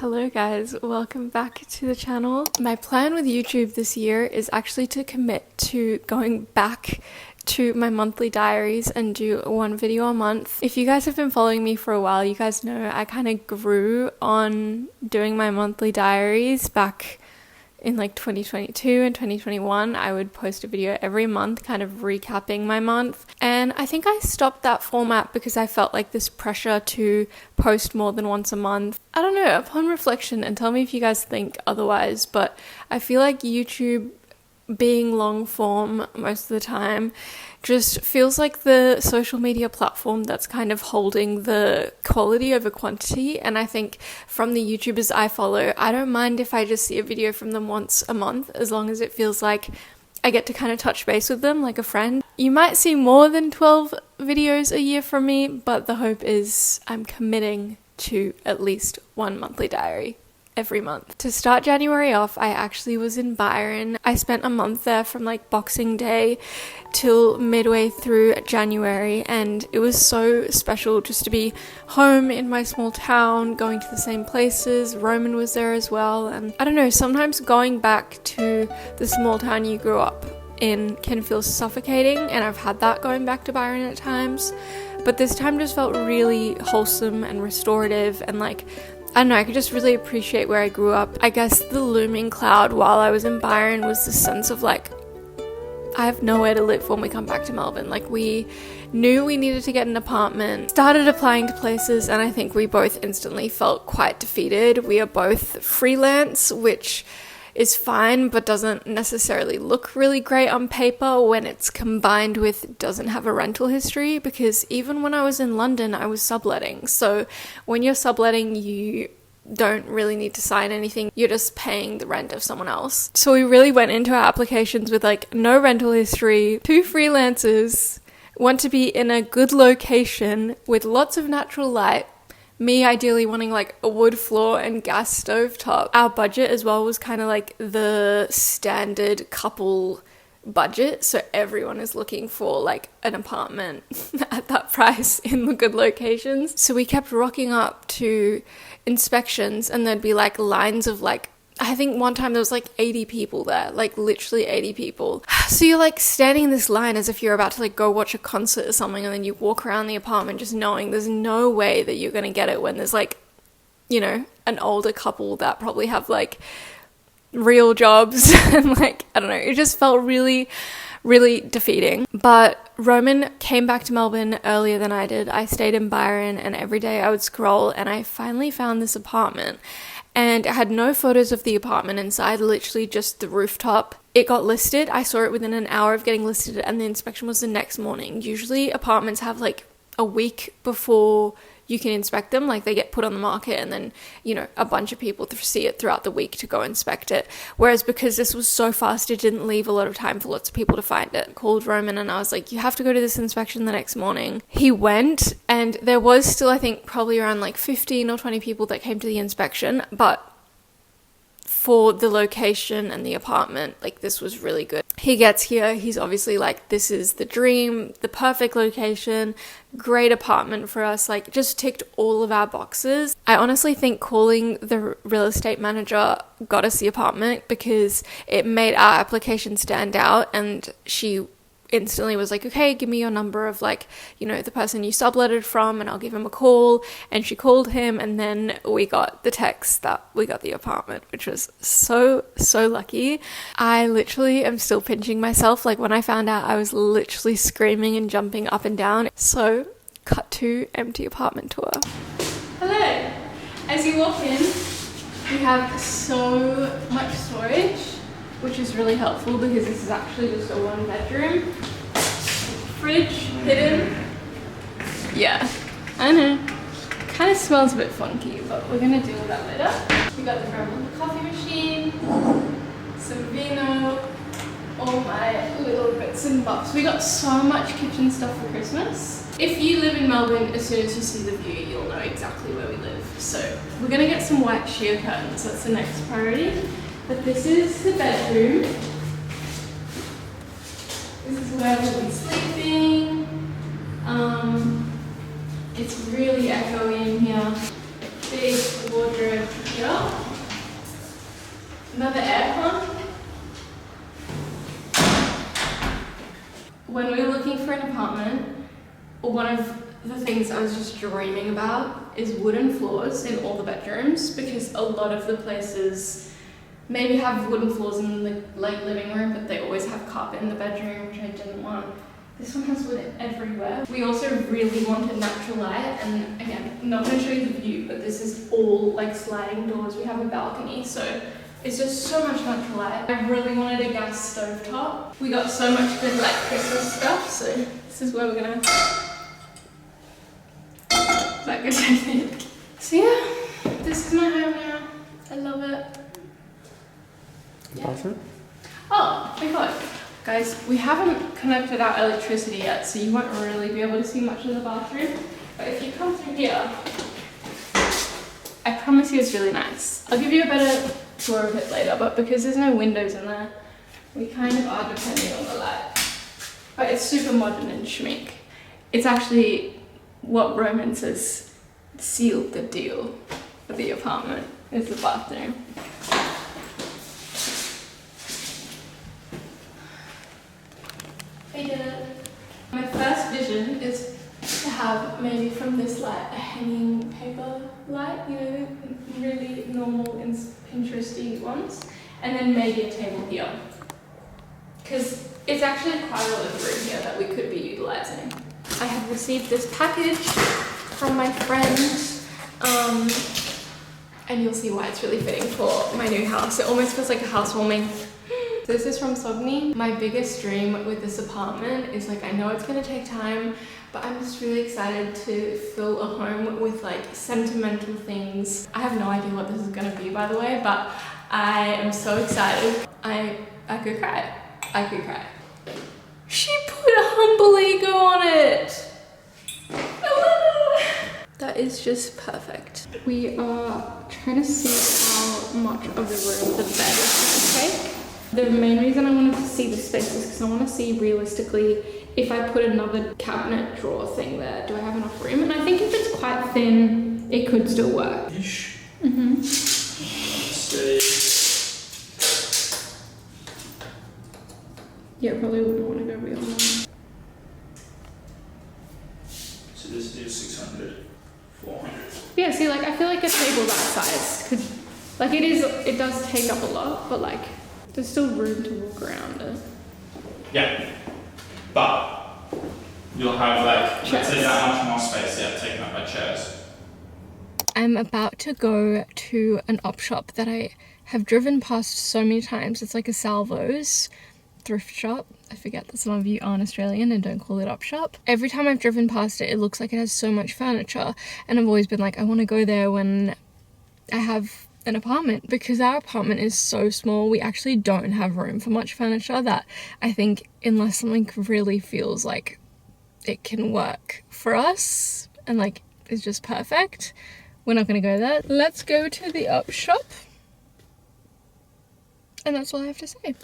Hello guys, welcome back to the channel. My plan with YouTube this year is actually to commit to going back to my monthly diaries and do one video a month. If you guys have been following me for a while, you guys know I kind of grew on doing my monthly diaries back in like 2022 and 2021. I would post a video every month kind of recapping my month, and I think I stopped that format because I felt like this pressure to post more than once a month. I don't know, upon reflection, and tell me if you guys think otherwise, but I feel like YouTube being long form most of the time just feels like the social media platform that's kind of holding the quality over quantity. And I think from the YouTubers I follow, I don't mind if I just see a video from them once a month, as long as it feels like I get to kind of touch base with them like a friend. You might see more than 12 videos a year from me, but the hope is I'm committing to at least one monthly diary every month. To start January off, I actually was in Byron. I spent a month there from like Boxing Day till midway through January, and it was so special just to be home in my small town, going to the same places. Roman was there as well, and I don't know, sometimes going back to the small town you grew up in can feel suffocating, and I've had that going back to Byron at times, but this time just felt really wholesome and restorative, and like, I don't know, I could just really appreciate where I grew up. I guess the looming cloud while I was in Byron was the sense of like, I have nowhere to live when we come back to Melbourne. Like, we knew we needed to get an apartment, started applying to places, and I think we both instantly felt quite defeated. We are both freelance, which is fine, but doesn't necessarily look really great on paper when it's combined with doesn't have a rental history, because even when I was in London, I was subletting. So when you're subletting, you don't really need to sign anything. You're just paying the rent of someone else. So we really went into our applications with like no rental history, 2 freelancers, want to be in a good location with lots of natural light, me ideally wanting like a wood floor and gas stove top. Our budget as well was kind of like the standard couple budget, so everyone is looking for like an apartment at that price in the good locations. So we kept rocking up to inspections, and there'd be like lines of like, I think one time there was like 80 people there, like literally 80 people. So you're like standing in this line as if you're about to like go watch a concert or something, and then you walk around the apartment just knowing there's no way that you're going to get it when there's like, you know, an older couple that probably have like real jobs and like, I don't know, it just felt really defeating. But Roman came back to Melbourne earlier than I did. I stayed in Byron, and every day I would scroll, and I finally found this apartment. And it had no photos of the apartment inside, literally just the rooftop. It got listed. I saw it within an hour of getting listed, and the inspection was the next morning. Usually apartments have like a week before you can inspect them, like they get put on the market, and then, you know, a bunch of people see it throughout the week to go inspect it. Whereas because this was so fast, it didn't leave a lot of time for lots of people to find it. I called Roman and I was like, you have to go to this inspection the next morning. He went, and there was still, I think, probably around like 15 or 20 people that came to the inspection, but for the location and the apartment, like, this was really good. He gets here, he's obviously like, this is the dream, the perfect location, great apartment for us, like just ticked all of our boxes. I honestly think calling the real estate manager got us the apartment because it made our application stand out, and she instantly was like, okay, give me your number of like, you know, the person you subletted from, and I'll give him a call. And she called him, and then we got the text that we got the apartment, which was so lucky. I literally am still pinching myself. Like, when I found out, I was literally screaming and jumping up and down. So cut to empty apartment tour. Hello. As you walk in, we have so much storage, which is really helpful because this is actually just a 1-bedroom. Fridge hidden. Yeah, I know. Kind of smells a bit funky, but we're gonna deal with that later. We got the grandma coffee machine, some vino, all my little bits and bobs. We got so much kitchen stuff for Christmas. If you live in Melbourne, as soon as you see the view, you'll know exactly where we live. So we're gonna get some white sheer curtains. That's the next priority. But this is the bedroom. This is where we'll be sleeping. It's really echoey in here. Big wardrobe here. the aircon. When we were looking for an apartment, one of the things I was just dreaming about is wooden floors in all the bedrooms, because a lot of the places maybe have wooden floors in the living room, but they always have carpet in the bedroom, which I didn't want. This one has wood everywhere. We also really wanted natural light, and again, I'm not going to show you the view, but this is all like sliding doors. We have a balcony, so it's just so much natural light. I really wanted a gas stove top. We got so much good like Christmas stuff, so this is where we're gonna. That good, I think. So yeah, this is my home now. I love it. Yeah. Oh my god. Guys, we haven't connected our electricity yet, so you won't really be able to see much of the bathroom. But if you come through here, I promise you it's really nice. I'll give you a better tour of it later, but because there's no windows in there, we kind of are depending on the light. But it's super modern and chic. It's actually what Roman says sealed the deal for the apartment, is the bathroom. I did it. My first vision is to have maybe from this light a hanging paper light, you know, really normal and Pinteresty ones, and then maybe a table here. Because it's actually quite a lot of room here that we could be utilising. I have received this package from my friend, and you'll see why it's really fitting for my new house. It almost feels like a housewarming. This is from Sogni. My biggest dream with this apartment is like, I know it's gonna take time, but I'm just really excited to fill a home with like sentimental things. I have no idea what this is gonna be, by the way, but I am so excited. I could cry. I could cry. She put a humble ego on it. I love it. That is just perfect. We are trying to see how much of the room the bed is gonna take. The main reason I wanted to see the space is because I want to see realistically if I put another cabinet drawer thing there, do I have enough room? And I think if it's quite thin, it could still work. Ish. Mm-hmm. Yeah, probably wouldn't want to go real long. So this is 600, 400. Yeah, see, like I feel like a table that size could, like it does take up a lot, but like there's still room to walk around it. Yeah, but you'll have like, let's say that much more space, yeah, taken up by chairs. I'm about to go to an op shop that I have driven past so many times. It's like a Salvo's thrift shop. I forget that some of you aren't Australian and don't call it op shop. Every time I've driven past it, it looks like it has so much furniture, and I've always been like, I want to go there when I have an apartment, because our apartment is so small. We actually don't have room for much furniture, that I think unless something really feels like it can work for us and like is just perfect, we're not going to go there. Let's go to the op shop, and that's all I have to say.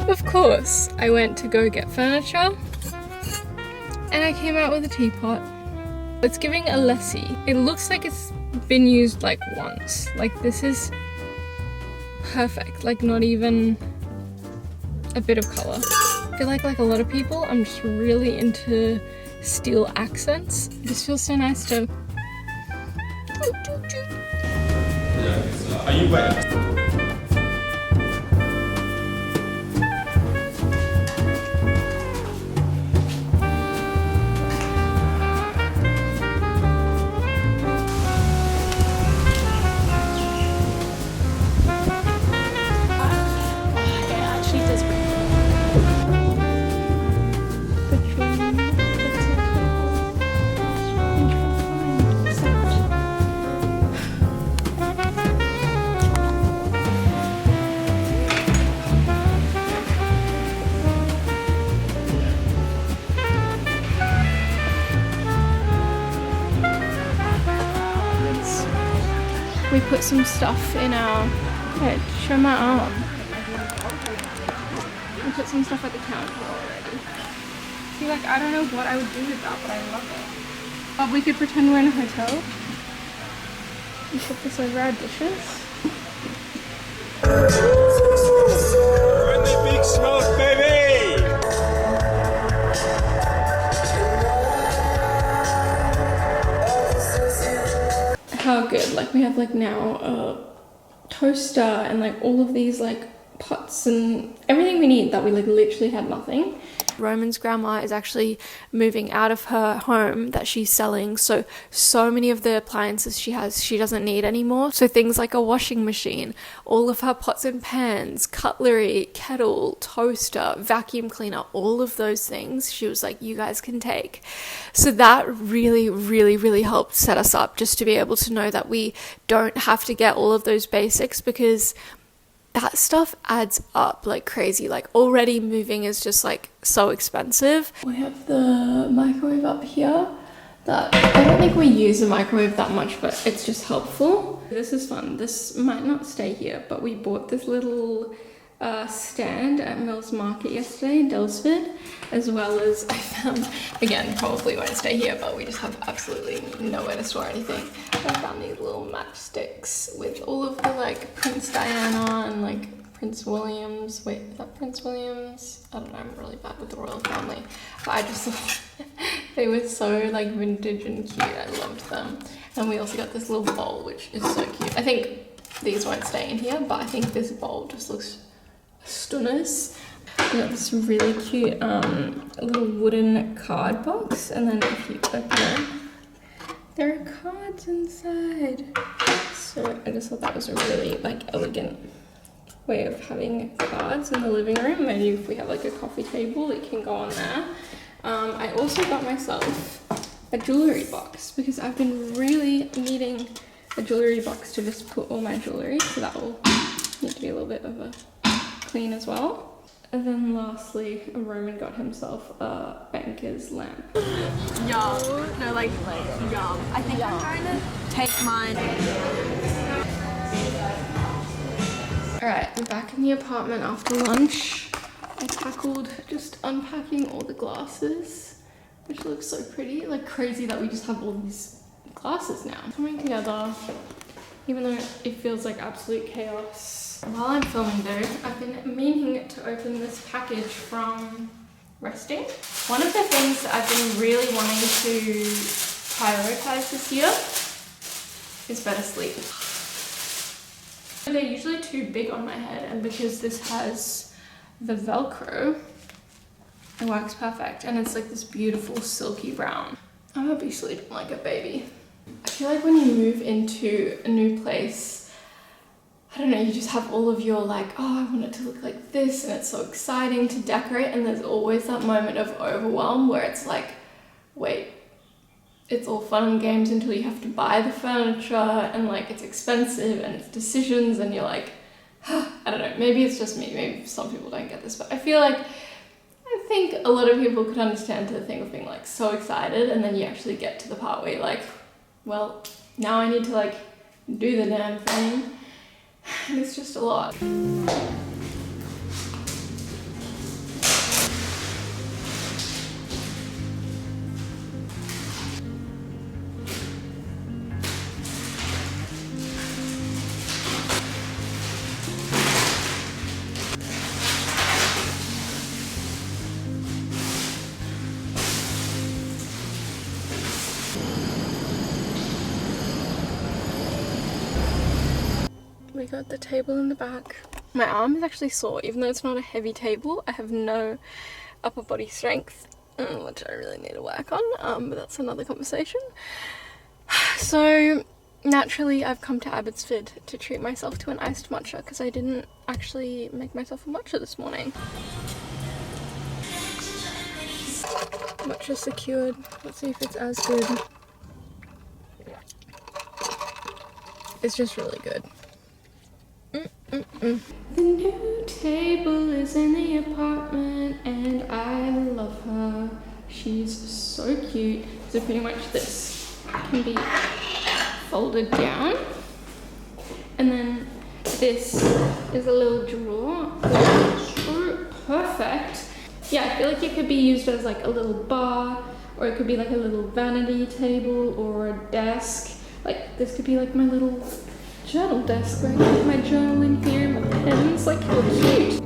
Of course, I went to go get furniture, and I came out with a teapot. It's giving a Lessie. It looks like it's been used like once. Like this is perfect, like not even a bit of color. I feel like a lot of people, I'm just really into steel accents. This feels so nice to... Yeah, are you wet? put some stuff in our... Hey, show my arm. We put some stuff at the counter already. See, like, I don't know what I would do with that, but I love it. But we could pretend we're in a hotel. And put this over our dishes. We're in the big smoke, baby! How good, like we have like now a toaster and like all of these like pots and everything we need that we like literally had nothing. Roman's grandma is actually moving out of her home that she's selling, so many of the appliances she has she doesn't need anymore. So things like a washing machine, all of her pots and pans, cutlery, kettle, toaster, vacuum cleaner, all of those things she was like, you guys can take. So that really helped set us up, just to be able to know that we don't have to get all of those basics, because that stuff adds up like crazy. Like already moving is just like so expensive. We have the microwave up here that I don't think we use the microwave that much, but it's just helpful. This is fun. This might not stay here, but we bought this little stand at Mills Market yesterday in Delsford, as well as I found, again, probably won't stay here, but we just have absolutely nowhere to store anything. I found these little matchsticks with all of the like Prince Diana and like Prince William's. Wait, is that Prince William's? I don't know, I'm really bad with the royal family. But I just thought they were so like vintage and cute. I loved them. And we also got this little bowl, which is so cute. I think these won't stay in here, but I think this bowl just looks stunners. We got this really cute little wooden card box, and then if you open it, there are cards inside. So I just thought that was a really like elegant way of having cards in the living room. Maybe if we have like a coffee table, it can go on there. I also got myself a jewelry box because I've been really needing a jewelry box to just put all my jewelry, so that will need to be a little bit of a clean as well. And then lastly, Roman got himself a banker's lamp. Yum. No, like yum. I think I'm trying to take mine. Alright, we're back in the apartment after lunch. I tackled just unpacking all the glasses, which looks so pretty. Like crazy that we just have all these glasses now. Coming together, even though it feels like absolute chaos. While I'm filming though, I've been meaning to open this package from Resting. One of the things that I've been really wanting to prioritize this year is better sleep. They're usually too big on my head, and because this has the Velcro, it works perfect, and it's like this beautiful silky brown. I'm gonna be sleeping like a baby. I feel like when you move into a new place, I don't know, you just have all of your like, oh, I want it to look like this, and it's so exciting to decorate, and there's always that moment of overwhelm where it's like, wait, it's all fun and games until you have to buy the furniture, and like it's expensive and it's decisions, and you're like, I don't know, maybe it's just me, maybe some people don't get this, but I feel like, I think a lot of people could understand the thing of being like so excited, and then you actually get to the part where you're like, well, now I need to like do the damn thing. And it's just a lot. We got the table in the back. My arm is actually sore, even though it's not a heavy table. I have no upper body strength, which I really need to work on, but that's another conversation. So naturally I've come to Abbotsford to treat myself to an iced matcha, because I didn't actually make myself a matcha this morning. Matcha secured. Let's see if it's as good. It's just really good. The new table is in the apartment and I love her. She's so cute. So pretty much this can be folded down. And then this is a little drawer. Oh, perfect. Yeah, I feel like it could be used as like a little bar, or it could be like a little vanity table or a desk. Like this could be like my little journal desk where I keep my journal in here and my pens. Like, how cute.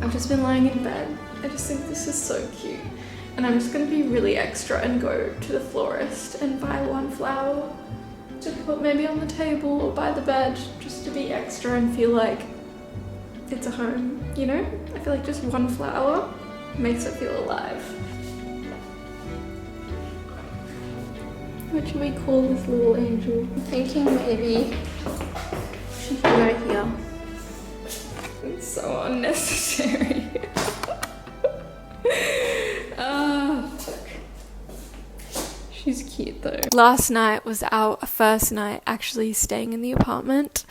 I've just been lying in bed. I just think this is so cute. And I'm just gonna be really extra and go to the florist and buy one flower to put maybe on the table or by the bed, just to be extra and feel like it's a home, you know? I feel like just one flower makes it feel alive. What should we call this little angel? I'm thinking maybe she can go here. It's so unnecessary. Fuck. She's cute though. Last night was our first night actually staying in the apartment,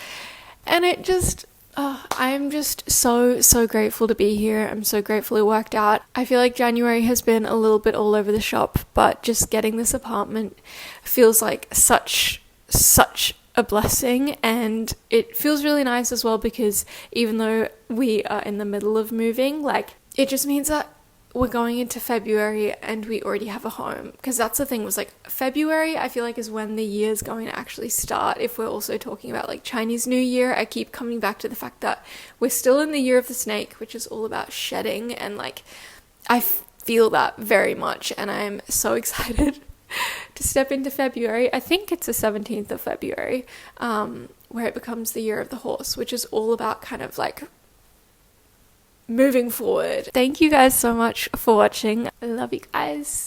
and it just, I'm just so grateful to be here. I'm so grateful it worked out. I feel like January has been a little bit all over the shop, but just getting this apartment feels like such a blessing, and it feels really nice as well because even though we are in the middle of moving, like, it just means that we're going into February and we already have a home. Because that's the thing, was like February I feel like is when the year is going to actually start. If we're also talking about like Chinese New Year, I keep coming back to the fact that we're still in the year of the snake, which is all about shedding, and like I feel that very much, and I'm so excited to step into February. I think it's the 17th of February, where it becomes the year of the horse, which is all about kind of like moving forward. Thank you guys so much for watching. I love you guys.